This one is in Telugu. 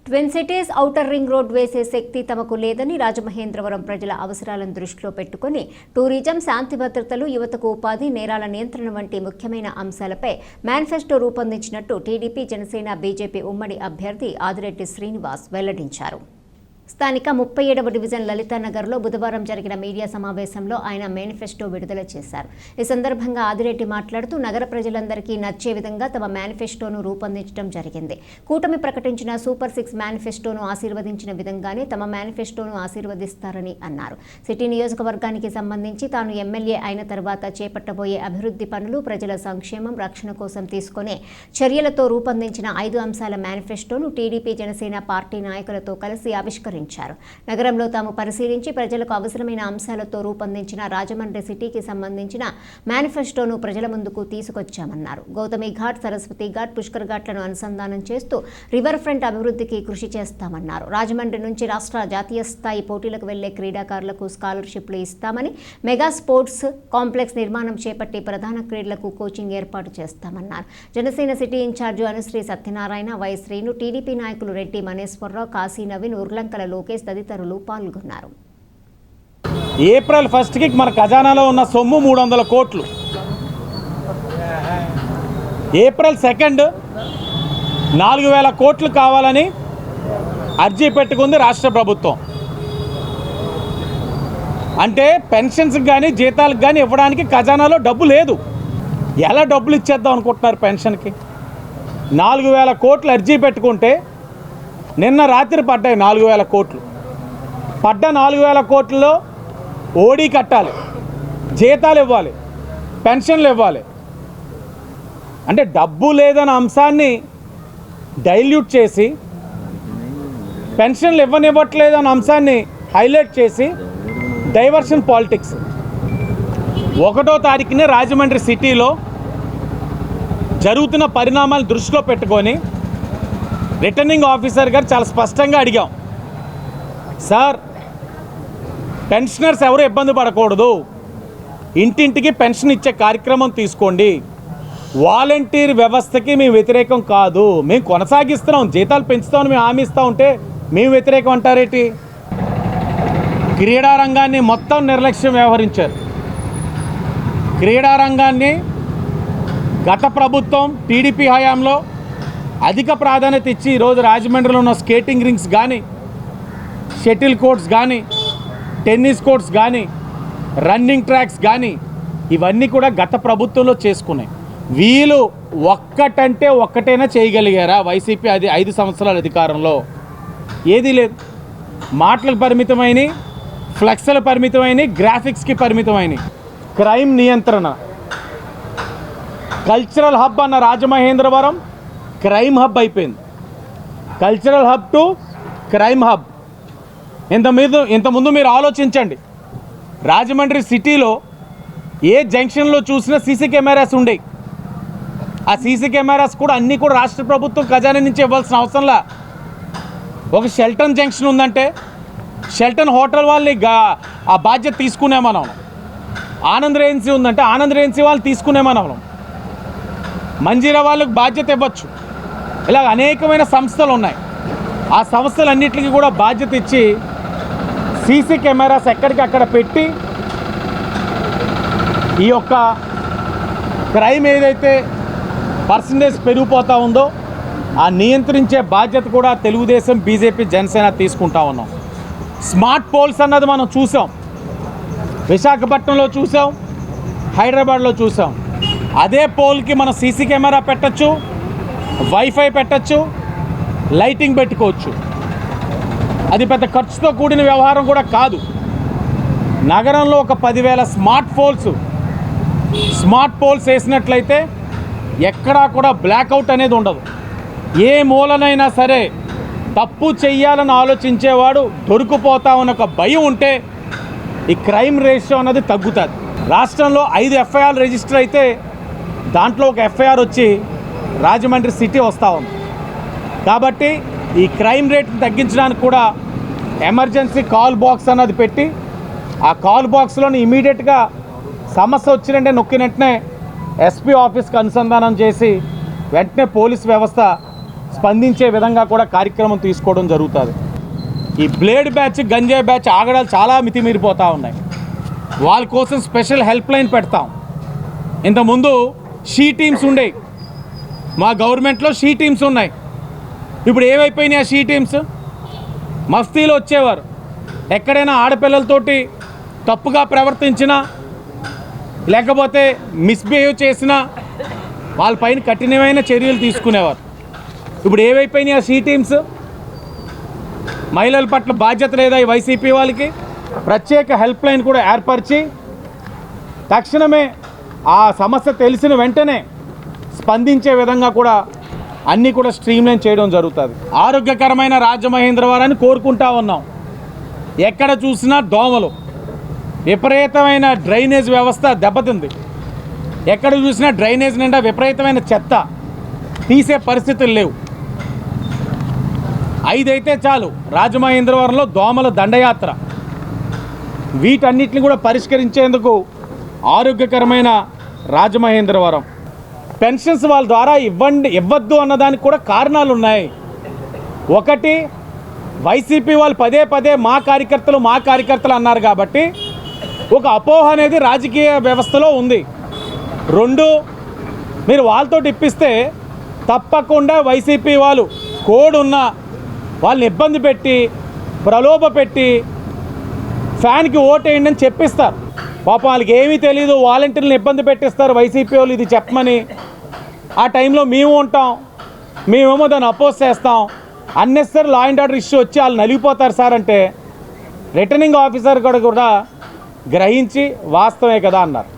Twin cities outer ring road వేసే శక్తి తమకు లేదని రాజమహేంద్రవరం ప్రజల అవసరాలను దృష్టిలో పెట్టుకుని టూరిజం, శాంతి భద్రతలు, యువతకు ఉపాధి, నేరాల నియంత్రణ వంటి ముఖ్యమైన అంశాలపై మేనిఫెస్టో రూపొందించినట్టు టీడీపీ, జనసేన, బీజేపీ ఉమ్మడి అభ్యర్థి ఆదిరెడ్డి శ్రీనివాస్ వెల్లడించారు. స్థానిక 37వ డివిజన్ లలితానగర్లో బుధవారం జరిగిన మీడియా సమావేశంలో ఆయన మేనిఫెస్టో విడుదల చేశారు. ఈ సందర్భంగా ఆదిరెడ్డి మాట్లాడుతూ నగర ప్రజలందరికీ నచ్చే విధంగా తమ మేనిఫెస్టోను రూపొందించడం జరిగింది. కూటమి ప్రకటించిన సూపర్ 6 మేనిఫెస్టోను ఆశీర్వదించిన విధంగానే తమ మేనిఫెస్టోను ఆశీర్వదిస్తారని అన్నారు. సిటీ నియోజకవర్గానికి సంబంధించి తాను ఎమ్మెల్యే అయిన తర్వాత చేపట్టబోయే అభివృద్ధి పనులు, ప్రజల సంక్షేమం, రక్షణ కోసం తీసుకునే చర్యలతో రూపొందించిన 5 అంశాల మేనిఫెస్టోను టీడీపీ, జనసేన పార్టీ నాయకులతో కలిసి ఆవిష్కరించారు. నగరంలో తాము పరిశీలించి ప్రజలకు అవసరమైన అంశాలతో రూపొందించిన రాజమండ్రి సిటీకి సంబంధించిన మేనిఫెస్టోను ప్రజల ముందుకు తీసుకొచ్చామన్నారు. గౌతమి ఘాట్, సరస్వతి ఘాట్, పుష్కర్ ఘాట్లను అనుసంధానం చేస్తూ రివర్ ఫ్రంట్ అభివృద్ధికి కృషి చేస్తామన్నారు. రాజమండ్రి నుంచి రాష్ట్ర, జాతీయ స్థాయి పోటీలకు వెళ్లే క్రీడాకారులకు స్కాలర్షిప్లు ఇస్తామని, మెగా స్పోర్ట్స్ కాంప్లెక్స్ నిర్మాణం చేపట్టి ప్రధాన క్రీడలకు కోచింగ్ ఏర్పాటు చేస్తామన్నారు. Janasena city incharge Anushree Satyanarayana, Y Srinu, TDP నాయకులు రెడ్డి మనేశ్వరరావు, కాశీ నవీన్, ఉర్లంకల లోకేష్ తదితరులు పాల్గొన్నారు. ఏప్రిల్ 1కి మన ఖజానాలో ఉన్న సొమ్ము 300 కోట్లు. ఏప్రిల్ 2 4,000 కోట్లు కావాలని అర్జీ పెట్టుకుంది రాష్ట్ర ప్రభుత్వం. అంటే పెన్షన్స్కి కానీ జీతాలకు కానీ ఇవ్వడానికి ఖజానాలో డబ్బు లేదు. ఎలా డబ్బులు ఇచ్చేద్దాం అనుకుంటున్నారు పెన్షన్కి? 4,000 కోట్లు అర్జీ పెట్టుకుంటే నిన్న రాత్రి పడ్డాయి 4,000 కోట్లు. పడ్డ 4,000 కోట్లలో ఓడీ కట్టాలి, జీతాలు ఇవ్వాలి, పెన్షన్లు ఇవ్వాలి. అంటే డబ్బు లేదన్న అంశాన్ని డైల్యూట్ చేసి, పెన్షన్లు ఇవ్వనివ్వట్లేదన్న అంశాన్ని హైలైట్ చేసి డైవర్షన్ పాలిటిక్స్. 1వ తారీఖునే రాజమండ్రి సిటీలో జరుగుతున్న పరిణామాలు దృష్టిలో పెట్టుకొని రిటర్నింగ్ ఆఫీసర్ గారు చాలా స్పష్టంగా అడిగాం, సార్ పెన్షనర్స్ ఎవరు ఇబ్బంది పడకూడదు, ఇంటింటికి పెన్షన్ ఇచ్చే కార్యక్రమం తీసుకోండి. వాలంటీర్ వ్యవస్థకి మేము వ్యతిరేకం కాదు, మేము కొనసాగిస్తున్నాం, జీతాలు పెంచుతామని మేము హామీ ఇస్తూ ఉంటే మేము వ్యతిరేకం అంటారేంటి? క్రీడారంగాన్ని మొత్తం నిర్లక్ష్యం వ్యవహరించారు. క్రీడారంగాన్ని గత ప్రభుత్వం టీడీపీ హయాంలో అధిక ప్రాధాన్యత ఇచ్చి ఈరోజు రాజమండ్రిలో ఉన్న స్కేటింగ్ రింగ్స్ కానీ, షటిల్ కోర్ట్స్ కానీ, టెన్నిస్ కోర్ట్స్ కానీ, రన్నింగ్ ట్రాక్స్ కానీ ఇవన్నీ కూడా గత ప్రభుత్వంలో చేసుకున్నాయి. వీళ్ళు ఒక్కటంటే ఒక్కటైనా చేయగలిగారా? వైసీపీ 5 సంవత్సరాల అధికారంలో ఏదీ లేదు. మాటలకు పరిమితమైన, ఫ్లెక్స్ల పరిమితమైన, గ్రాఫిక్స్కి పరిమితమైన. క్రైమ్ నియంత్రణ, కల్చరల్ హబ్ అన్న రాజమహేంద్రవరం క్రైమ్ హబ్ అయిపోయింది. Cultural hub to crime hub. ఇంతకుముందు మీరు ఆలోచించండి, రాజమండ్రి సిటీలో ఏ జంక్షన్లో చూసినా సీసీ కెమెరాస్ ఉండేవి. ఆ సీసీ కెమెరాస్ కూడా అన్నీ కూడా రాష్ట్ర ప్రభుత్వం ఖజానా నుంచి ఇవ్వాల్సిన అవసరంలా. ఒక షెల్టన్ జంక్షన్ ఉందంటే షెల్టన్ హోటల్ వాళ్ళని ఆ బాధ్యత తీసుకునే మనం. ఆనంద్ రెన్సీ ఉందంటే ఆనంద్ రెన్సీ వాళ్ళు తీసుకునే మనం. మంజీరా వాళ్ళకు బాధ్యత ఇవ్వచ్చు. ఇలా అనేకమైన సంస్థలు ఉన్నాయి. ఆ సంస్థలన్నింటికి కూడా బాధ్యత ఇచ్చి సీసీ కెమెరాస్ ఎక్కడికక్కడ పెట్టి ఈ యొక్క క్రైమ్ ఏదైతే పర్సంటేజ్ పెరిగిపోతూ ఉందో ఆ నియంత్రించే బాధ్యత కూడా తెలుగుదేశం, బీజేపీ, జనసేన తీసుకుంటా ఉన్నాం. స్మార్ట్ పోల్స్ అన్నది మనం చూసాం, విశాఖపట్నంలో చూసాం, హైదరాబాద్లో చూసాం. అదే పోల్కి మనం సీసీ కెమెరా పెట్టచ్చు, వైఫై పెట్టచ్చు, లైటింగ్ పెట్టుకోవచ్చు. అది పెద్ద ఖర్చుతో కూడిన వ్యవహారం కూడా కాదు. నగరంలో ఒక 10,000 స్మార్ట్ పోల్స్ వేసినట్లయితే ఎక్కడా కూడా బ్లాక్అవుట్ అనేది ఉండదు. ఏ మూలనైనా సరే తప్పు చెయ్యాలని ఆలోచించేవాడు దొరికిపోతా ఉన్న ఒక భయం ఉంటే ఈ క్రైమ్ రేషియో అన్నది తగ్గుతుంది. రాష్ట్రంలో 5 ఎఫ్ఐఆర్ రిజిస్టర్ అయితే దాంట్లో ఒక ఎఫ్ఐఆర్ వచ్చి రాజమండ్రి సిటీ వస్తూ ఉంది. కాబట్టి ఈ క్రైమ్ రేట్ని తగ్గించడానికి కూడా ఎమర్జెన్సీ కాల్ బాక్స్ అన్నది పెట్టి ఆ కాల్ బాక్స్లోని ఇమీడియట్గా సమస్య వచ్చినంటే నొక్కినట్టునే ఎస్పీ ఆఫీస్కి అనుసంధానం చేసి వెంటనే పోలీస్ వ్యవస్థ స్పందించే విధంగా కూడా కార్యక్రమం తీసుకోవడం జరుగుతుంది. ఈ బ్లేడ్ బ్యాచ్, గంజాయి బ్యాచ్ ఆగడాలు చాలా మితిమీరిపోతూ ఉన్నాయి. వాళ్ళ కోసం స్పెషల్ హెల్ప్ లైన్ పెడతాం. ఇంతకుముందు షీ టీమ్స్ ఉండేవి, మా గవర్నమెంట్లో షీ టీమ్స్ ఉన్నాయి. ఇప్పుడు ఏమైపోయినాయి ఆ షీ టీమ్స్? మఫ్తీలో వచ్చేవారు, ఎక్కడైనా ఆడపిల్లలతోటి తప్పుగా ప్రవర్తించినా లేకపోతే మిస్బిహేవ్ చేసినా వాళ్ళపైన కఠినమైన చర్యలు తీసుకునేవారు. ఇప్పుడు ఏమైపోయినాయి ఆ షీ టీమ్స్? మహిళల పట్ల బాధ్యత లేదా ఈ వైసీపీ వాళ్ళకి? ప్రత్యేక హెల్ప్ లైన్ కూడా ఏర్పరిచి తక్షణమే ఆ సమస్య తెలిసిన వెంటనే స్పందించే విధంగా కూడా అన్నీ కూడా స్ట్రీమ్లైన్ చేయడం జరుగుతుంది. ఆరోగ్యకరమైన రాజమహేంద్రవరాన్ని కోరుకుంటా ఉన్నాం. ఎక్కడ చూసినా దోమలు, విపరీతమైన డ్రైనేజ్ వ్యవస్థ దెబ్బతింది. ఎక్కడ చూసినా డ్రైనేజ్ నిండా విపరీతమైన చెత్త, తీసే పరిస్థితులు లేవు. 5 అయితే చాలు రాజమహేంద్రవరంలో దోమల దండయాత్ర. వీటన్నిటిని కూడా పరిష్కరించేందుకు ఆరోగ్యకరమైన రాజమహేంద్రవరం. పెన్షన్స్ వాళ్ళ ద్వారా ఇవ్వద్దు అన్నదానికి కూడా కారణాలు ఉన్నాయి. ఒకటి, వైసీపీ వాళ్ళు పదే పదే మా కార్యకర్తలు అన్నారు కాబట్టి ఒక అపోహ అనేది రాజకీయ వ్యవస్థలో ఉంది. 2, మీరు వాళ్ళతో ఇప్పిస్తే తప్పకుండా వైసీపీ వాళ్ళు కోడ్ ఉన్న వాళ్ళని ఇబ్బంది పెట్టి ప్రలోభ పెట్టి ఫ్యాన్కి ఓటేయండి అని చెప్పిస్తారు. పాపం వాళ్ళకి ఏమీ తెలియదు, వాలంటీర్లను ఇబ్బంది పెట్టిస్తారు వైసీపీ వాళ్ళు ఇది చెప్పమని. ఆ టైంలో మేము ఉంటాం, మేమేమో దాన్ని అపోజ్ చేస్తాం. Unnecessary law and order issue వచ్చి వాళ్ళు నలిగిపోతారు సార్ అంటే రిటర్నింగ్ ఆఫీసర్ కూడా గ్రహించి వాస్తవమే కదా అన్నారు.